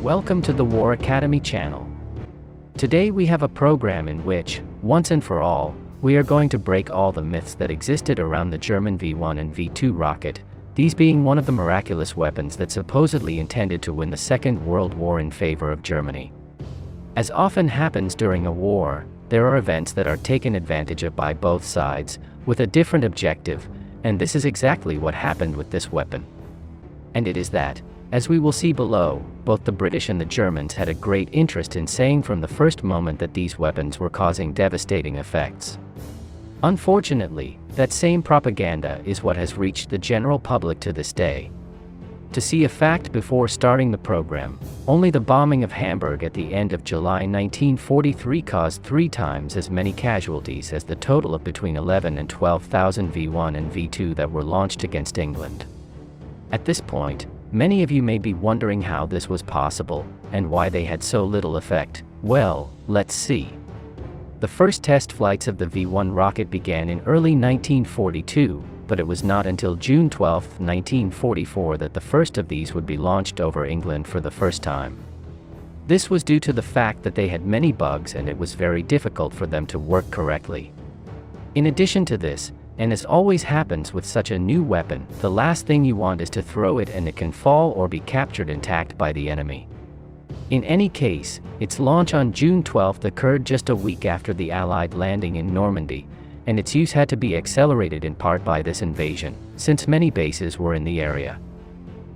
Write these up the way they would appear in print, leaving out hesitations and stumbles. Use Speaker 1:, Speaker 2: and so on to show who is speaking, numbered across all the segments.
Speaker 1: Welcome to the War Academy channel. Today we have a program in which, once and for all, we are going to break all the myths that existed around the German V1 and V2 rocket, these being one of the miraculous weapons that supposedly intended to win the Second World War in favor of Germany. As often happens during a war, there are events that are taken advantage of by both sides, with a different objective, and this is exactly what happened with this weapon. And it is that, as we will see below, both the British and the Germans had a great interest in saying from the first moment that these weapons were causing devastating effects. Unfortunately, that same propaganda is what has reached the general public to this day. To see a fact before starting the program, only the bombing of Hamburg at the end of July 1943 caused 3 times as many casualties as the total of between 11 and 12,000 V1 and V2 that were launched against England. At this point, many of you may be wondering how this was possible, and why they had so little effect. Well, let's see. The first test flights of the V1 rocket began in early 1942, but it was not until June 12, 1944 that the first of these would be launched over England for the first time. This was due to the fact that they had many bugs and it was very difficult for them to work correctly. In addition to this, and as always happens with such a new weapon, the last thing you want is to throw it and it can fall or be captured intact by the enemy. In any case, its launch on June 12 occurred just a week after the Allied landing in Normandy, and its use had to be accelerated in part by this invasion, since many bases were in the area.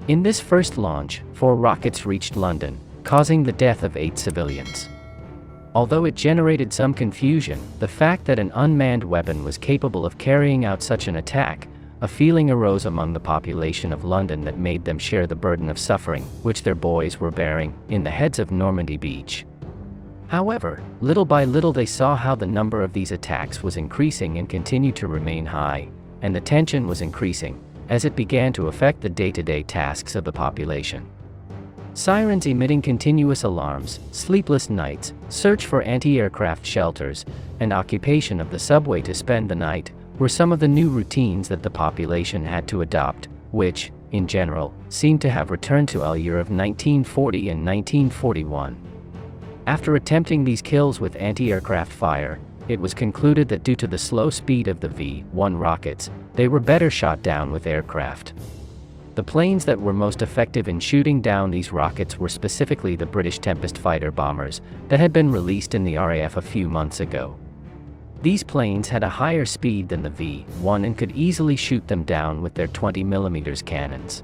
Speaker 1: In this first launch, 4 rockets reached London, causing the death of 8 civilians. Although it generated some confusion, the fact that an unmanned weapon was capable of carrying out such an attack, a feeling arose among the population of London that made them share the burden of suffering, which their boys were bearing, in the heads of Normandy Beach. However, little by little they saw how the number of these attacks was increasing and continued to remain high, and the tension was increasing, as it began to affect the day-to-day tasks of the population. Sirens emitting continuous alarms, sleepless nights, search for anti-aircraft shelters, and occupation of the subway to spend the night were some of the new routines that the population had to adopt, which, in general, seemed to have returned to a year of 1940 and 1941. After attempting these kills with anti-aircraft fire, it was concluded that due to the slow speed of the V1 rockets, they were better shot down with aircraft. The planes that were most effective in shooting down these rockets were specifically the British Tempest fighter bombers that had been released in the RAF a few months ago. These planes had a higher speed than the V1 and could easily shoot them down with their 20mm cannons.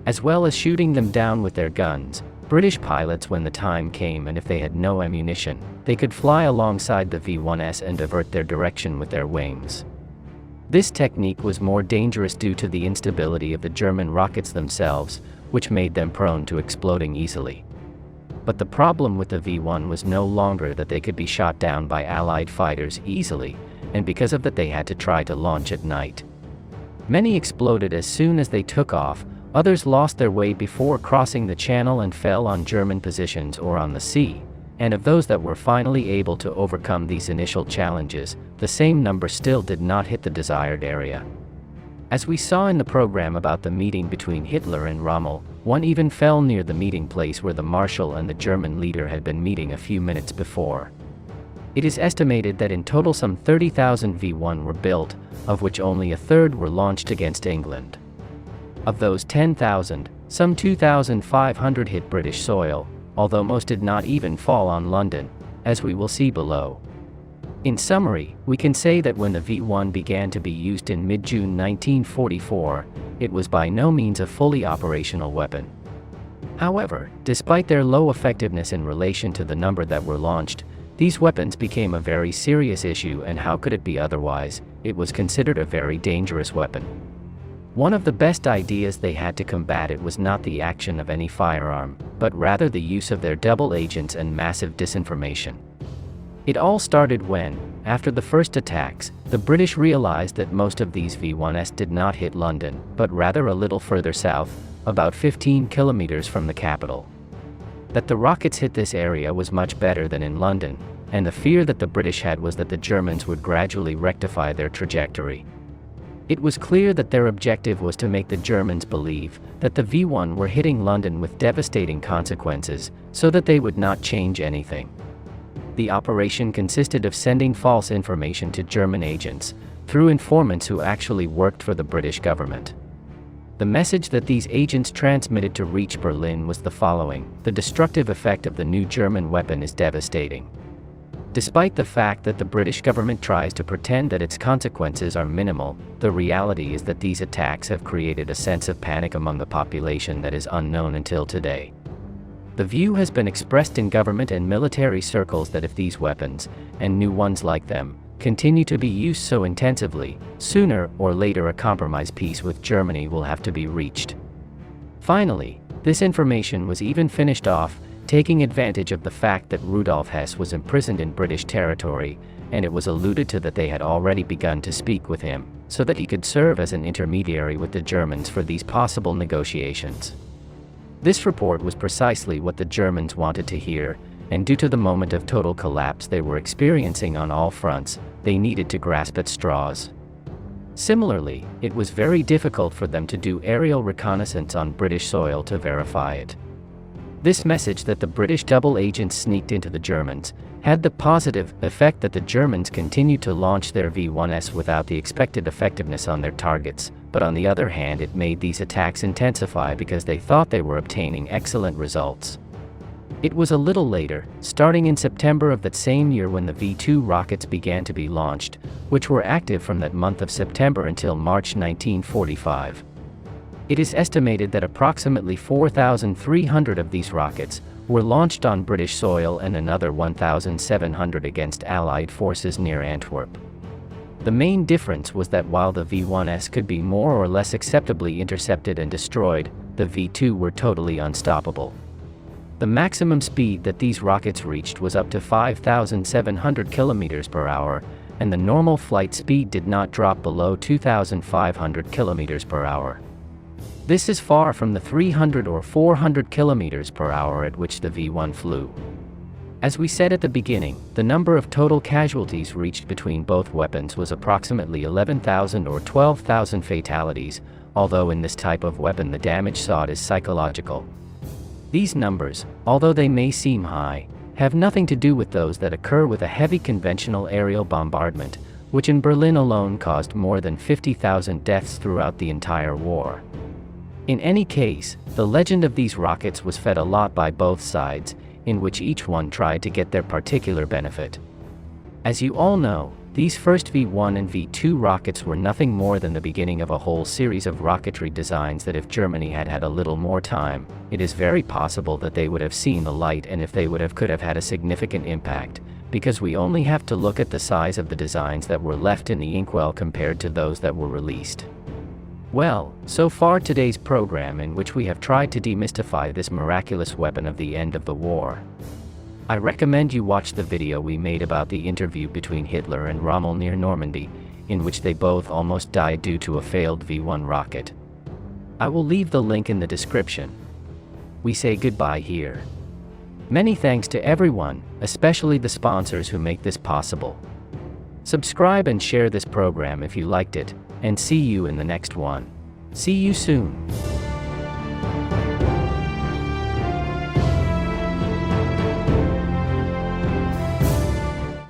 Speaker 1: As well as shooting them down with their guns, British pilots, when the time came and if they had no ammunition, they could fly alongside the V1s and divert their direction with their wings. This technique was more dangerous due to the instability of the German rockets themselves, which made them prone to exploding easily. But the problem with the V1 was no longer that they could be shot down by Allied fighters easily, and because of that they had to try to launch at night. Many exploded as soon as they took off, others lost their way before crossing the channel and fell on German positions or on the sea. And of those that were finally able to overcome these initial challenges, the same number still did not hit the desired area. As we saw in the program about the meeting between Hitler and Rommel, one even fell near the meeting place where the Marshal and the German leader had been meeting a few minutes before. It is estimated that in total some 30,000 V1 were built, of which only a third were launched against England. Of those 10,000, some 2,500 hit British soil, although most did not even fall on London, as we will see below. In summary, we can say that when the V1 began to be used in mid-June 1944, it was by no means a fully operational weapon. However, despite their low effectiveness in relation to the number that were launched, these weapons became a very serious issue, and how could it be otherwise? It was considered a very dangerous weapon. One of the best ideas they had to combat it was not the action of any firearm, but rather the use of their double agents and massive disinformation. It all started when, after the first attacks, the British realized that most of these V1s did not hit London, but rather a little further south, about 15 kilometers from the capital. That the rockets hit this area was much better than in London, and the fear that the British had was that the Germans would gradually rectify their trajectory. It was clear that their objective was to make the Germans believe that the V1 were hitting London with devastating consequences, so that they would not change anything. The operation consisted of sending false information to German agents, through informants who actually worked for the British government. The message that these agents transmitted to reach Berlin was the following: the destructive effect of the new German weapon is devastating. Despite the fact that the British government tries to pretend that its consequences are minimal, the reality is that these attacks have created a sense of panic among the population that is unknown until today. The view has been expressed in government and military circles that if these weapons, and new ones like them, continue to be used so intensively, sooner or later a compromise peace with Germany will have to be reached. Finally, this information was even finished off, taking advantage of the fact that Rudolf Hess was imprisoned in British territory, and it was alluded to that they had already begun to speak with him, so that he could serve as an intermediary with the Germans for these possible negotiations. This report was precisely what the Germans wanted to hear, and due to the moment of total collapse they were experiencing on all fronts, they needed to grasp at straws. Similarly, it was very difficult for them to do aerial reconnaissance on British soil to verify it. This message that the British double agents sneaked into the Germans had the positive effect that the Germans continued to launch their V1s without the expected effectiveness on their targets, but on the other hand it made these attacks intensify because they thought they were obtaining excellent results. It was a little later, starting in September of that same year, when the V2 rockets began to be launched, which were active from that month of September until March 1945. It is estimated that approximately 4,300 of these rockets were launched on British soil and another 1,700 against Allied forces near Antwerp. The main difference was that while the V1s could be more or less acceptably intercepted and destroyed, the V2 were totally unstoppable. The maximum speed that these rockets reached was up to 5,700 km per hour, and the normal flight speed did not drop below 2,500 km per hour. This is far from the 300 or 400 km per hour at which the V1 flew. As we said at the beginning, the number of total casualties reached between both weapons was approximately 11,000 or 12,000 fatalities, although in this type of weapon the damage sought is psychological. These numbers, although they may seem high, have nothing to do with those that occur with a heavy conventional aerial bombardment, which in Berlin alone caused more than 50,000 deaths throughout the entire war. In any case, the legend of these rockets was fed a lot by both sides, in which each one tried to get their particular benefit. As you all know, these first V1 and V2 rockets were nothing more than the beginning of a whole series of rocketry designs that if Germany had had a little more time, it is very possible that they would have seen the light, and if they could have had a significant impact, because we only have to look at the size of the designs that were left in the inkwell compared to those that were released. Well, so far today's program, in which we have tried to demystify this miraculous weapon of the end of the war. I recommend you watch the video we made about the interview between Hitler and Rommel near Normandy, in which they both almost died due to a failed V1 rocket. I will leave the link in the description. We say goodbye here. Many thanks to everyone, especially the sponsors who make this possible. Subscribe and share this program if you liked it, and see you in the next one. See you soon.